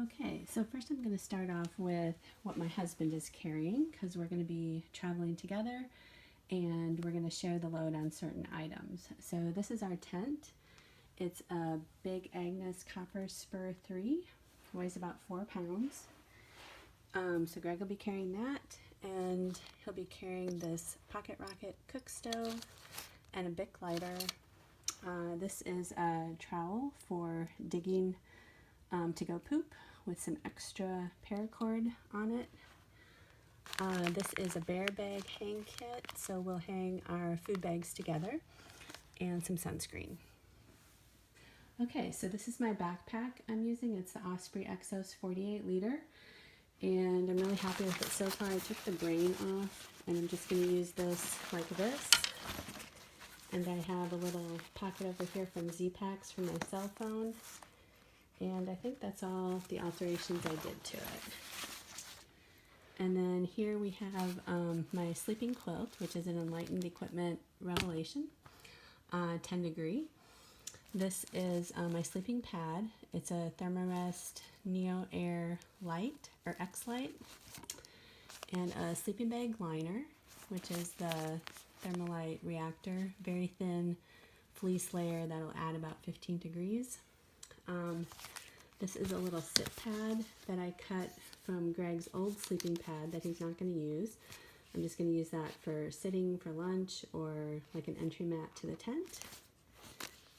Okay, so first I'm going to start off with what my husband is carrying because we're going to be traveling together and we're going to share the load on certain items. So this is our tent. It's a Big Agnes Copper Spur 3, weighs about 4 pounds. So Greg will be carrying that, and he'll be carrying this Pocket Rocket cook stove and a Bic lighter. This is a trowel for digging to go poop with some extra paracord on it. This is a bear bag hang kit, so we'll hang our food bags together, and some sunscreen. Okay, so this is my backpack I'm using. It's the Osprey Exos 48 liter, and I'm really happy with it so far. I took the brain off, and I'm just going to use this like this. And I have a little pocket over here from Z-Packs for my cell phone. And I think that's all the alterations I did to it. And then here we have my sleeping quilt, which is an Enlightened Equipment Revelation, 10 degree. This is my sleeping pad. It's a Thermarest Neo Air Light, or X-Light, and a sleeping bag liner, which is the Thermalite Reactor, very thin fleece layer that'll add about 15 degrees. This is a little sit pad that I cut from Greg's old sleeping pad that he's not going to use. I'm just going to use that for sitting for lunch or like an entry mat to the tent.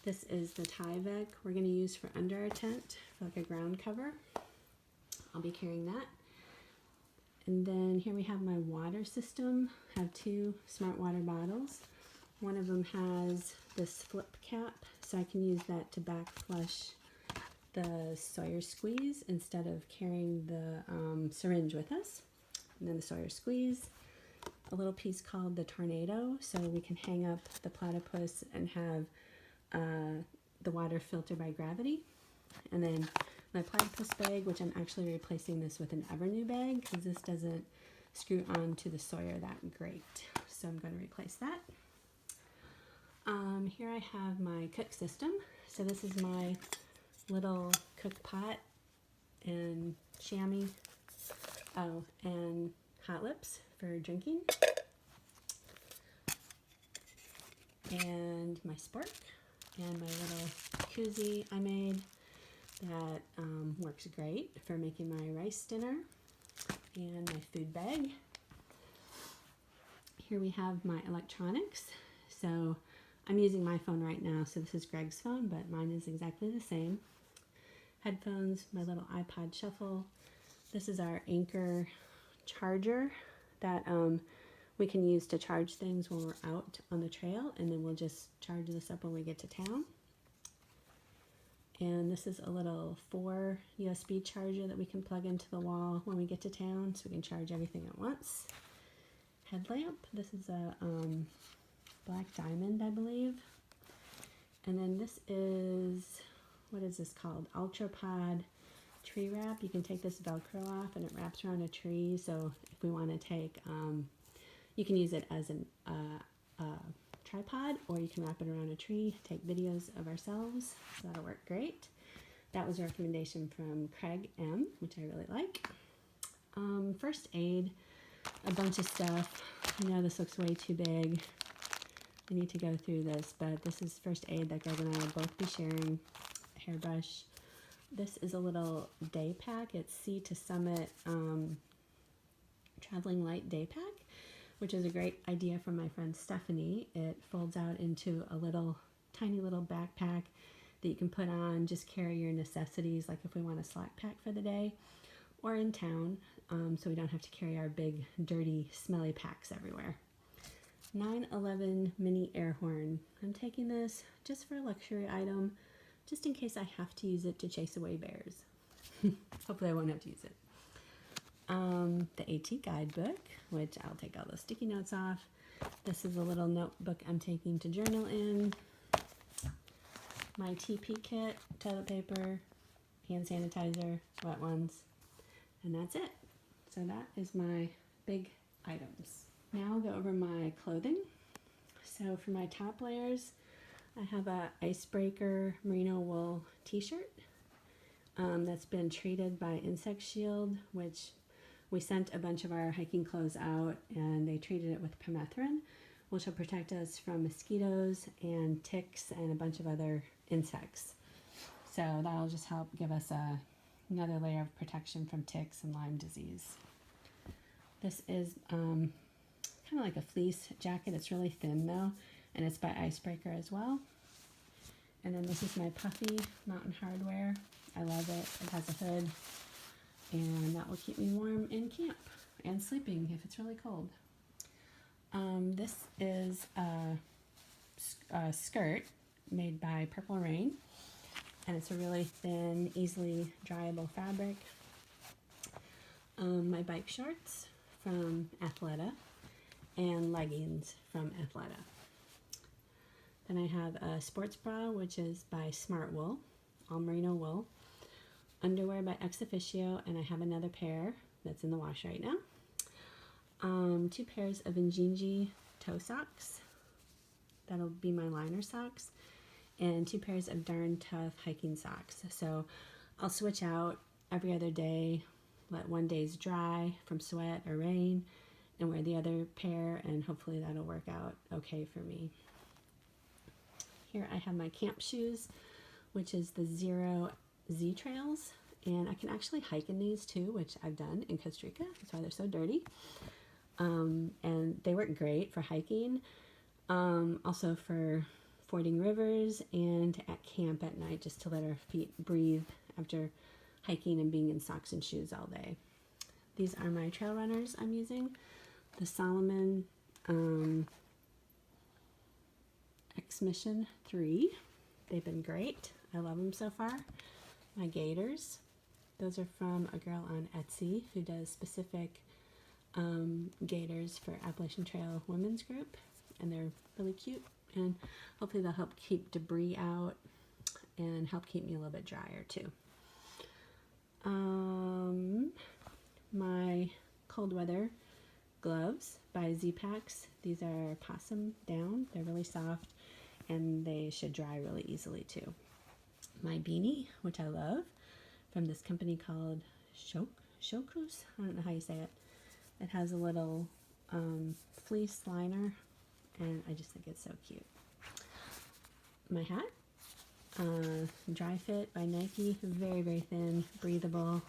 This is the Tyvek we're going to use for under our tent, for like a ground cover. I'll be carrying that. And then here we have my water system. I have 2 smart water bottles. One of them has this flip cap, so I can use that to back flush the Sawyer squeeze instead of carrying the syringe with us. And then the Sawyer squeeze, a little piece called the Tornado, so we can hang up the platypus and have the water filter by gravity. And then my platypus bag, which I'm actually replacing this with an Evernew bag because this doesn't screw onto the Sawyer that great. So I'm going to replace that. Here I have my cook system. So this is my little cook pot and chamois, and hot lips for drinking, and my spork, and my little koozie I made that works great for making my rice dinner, and my food bag. Here we have my electronics. So I'm using my phone right now, so this is Greg's phone, but mine is exactly the same. Headphones, my little iPod Shuffle. This is our Anchor charger that we can use to charge things when we're out on the trail, and then we'll just charge this up when we get to town. And this is a little 4 USB charger that we can plug into the wall when we get to town, so we can charge everything at once. Headlamp. This is a black diamond, I believe. And then this is, what is this called? Ultrapod tree wrap. You can take this Velcro off and it wraps around a tree. So if we want to take, you can use it as a tripod, or you can wrap it around a tree, take videos of ourselves. So that'll work great. That was a recommendation from Craig M., which I really like. First aid, a bunch of stuff. I know this looks way too big. I need to go through this, but this is first aid that Greg and I will both be sharing. A hairbrush. This is a little day pack. It's Sea to Summit Traveling Light Day Pack, which is a great idea from my friend Stephanie. It folds out into a little, tiny little backpack that you can put on, just carry your necessities, like if we want a slack pack for the day, or in town, so we don't have to carry our big, dirty, smelly packs everywhere. 911 mini Airhorn. I'm taking this just for a luxury item, just in case I have to use it to chase away bears. Hopefully I won't have to use it. The AT guidebook, which I'll take all the sticky notes off. This is a little notebook I'm taking to journal in. My TP kit, toilet paper, hand sanitizer, wet ones, and that's it. So that is my big items. Now I'll go over my clothing. So for my top layers, I have a icebreaker merino wool t-shirt that's been treated by Insect Shield, which we sent a bunch of our hiking clothes out and they treated it with permethrin, which will protect us from mosquitoes and ticks and a bunch of other insects. So that'll just help give us another layer of protection from ticks and Lyme disease. This is kind of like a fleece jacket. It's really thin though, and it's by Icebreaker as well. And then this is my puffy Mountain Hardwear. I love it. It has a hood, and that will keep me warm in camp and sleeping if it's really cold. This is a skirt made by Purple Rain, and it's a really thin, easily dryable fabric. My bike shorts from Athleta, and leggings from Athleta. Then I have a sports bra, which is by Smart Wool, all merino wool. Underwear by Ex Officio, and I have another pair that's in the wash right now. 2 pairs of Injinji toe socks. That'll be my liner socks. And 2 pairs of Darn Tough hiking socks. So I'll switch out every other day, let one day's dry from sweat or rain, and wear the other pair, and hopefully that'll work out okay for me. Here I have my camp shoes, which is the Zero Z Trails, and I can actually hike in these too, which I've done in Costa Rica. That's why they're so dirty. And they work great for hiking, also for fording rivers and at camp at night, just to let our feet breathe after hiking and being in socks and shoes all day. These are my trail runners I'm using. The Salomon X Mission 3. They've been great. I love them so far. My Gaiters. Those are from a girl on Etsy who does specific gaiters for Appalachian Trail Women's Group, and they're really cute, and hopefully they'll help keep debris out and help keep me a little bit drier too. My cold weather gloves by Z-Packs. These are possum down. They're really soft and they should dry really easily too. My beanie, which I love, from this company called Showcruise. I don't know how you say it. It has a little fleece liner, and I just think it's so cute. My hat, Dry Fit by Nike, very, very thin, breathable.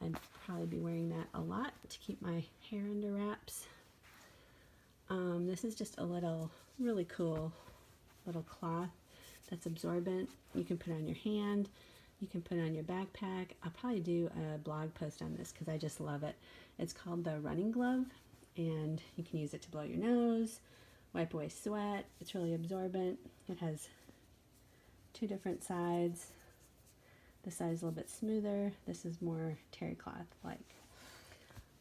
I'd probably be wearing that a lot to keep my hair under wraps. This is just a little, really cool little cloth that's absorbent. You can put on your hand, you can put on your backpack. I'll probably do a blog post on this because I just love it. It's called the running glove, and you can use it to blow your nose, wipe away sweat. It's really absorbent. It has 2 different sides. This side is a little bit smoother. This is more terry cloth like.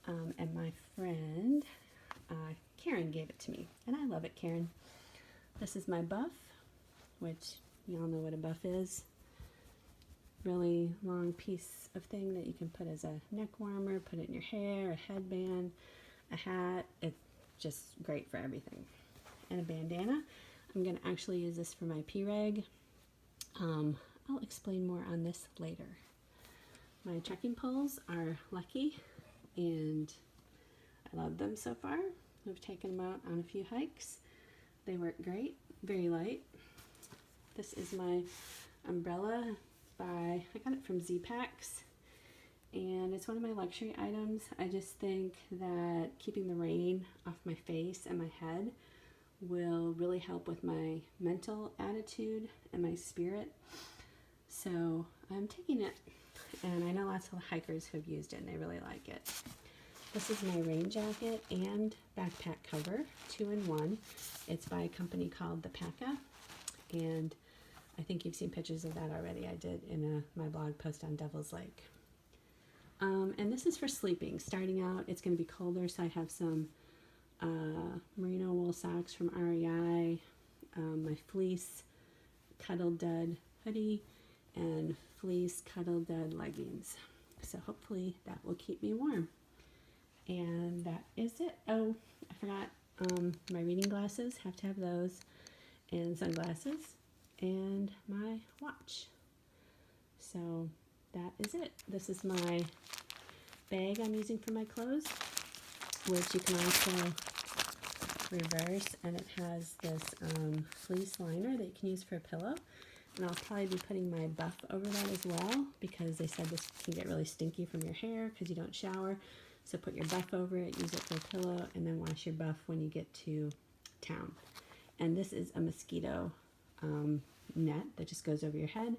And my friend Karen gave it to me, and I love it, Karen. This is my buff, which you all know what a buff is. Really long piece of thing that you can put as a neck warmer, put it in your hair, a headband, a hat. It's just great for everything. And a bandana. I'm going to actually use this for my P-Reg. I'll explain more on this later. My trekking poles are Lucky, and I love them so far. We've taken them out on a few hikes. They work great, very light. This is my umbrella I got it from Z-Packs, and it's one of my luxury items. I just think that keeping the rain off my face and my head will really help with my mental attitude and my spirit. So I'm taking it, and I know lots of hikers who've used it and they really like it. This is my rain jacket and backpack cover, 2-in-1. It's by a company called the Paca, and I think you've seen pictures of that already. I did in my blog post on Devil's Lake. And this is for sleeping. Starting out, it's going to be colder, so I have some merino wool socks from REI, my fleece Cuddle Dud hoodie, and fleece Cuddle Dud leggings. So hopefully that will keep me warm. And that is it. Oh, I forgot my reading glasses. Have to have those. And sunglasses. And my watch. So that is it. This is my bag I'm using for my clothes, which you can also reverse, and it has this fleece liner that you can use for a pillow. And I'll probably be putting my buff over that as well, because they said this can get really stinky from your hair because you don't shower. So put your buff over it, use it for a pillow, and then wash your buff when you get to town. And this is a mosquito net that just goes over your head,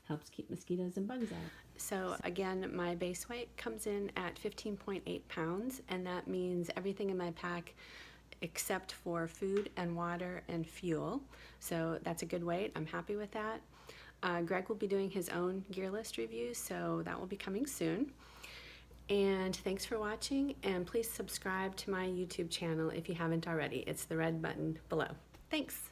helps keep mosquitoes and bugs out. So again, my base weight comes in at 15.8 pounds, and that means everything in my pack except for food and water and fuel. So that's a good weight. I'm happy with that. Greg will be doing his own gear list review, so that will be coming soon. And thanks for watching, and please subscribe to my YouTube channel if you haven't already. It's the red button below. Thanks.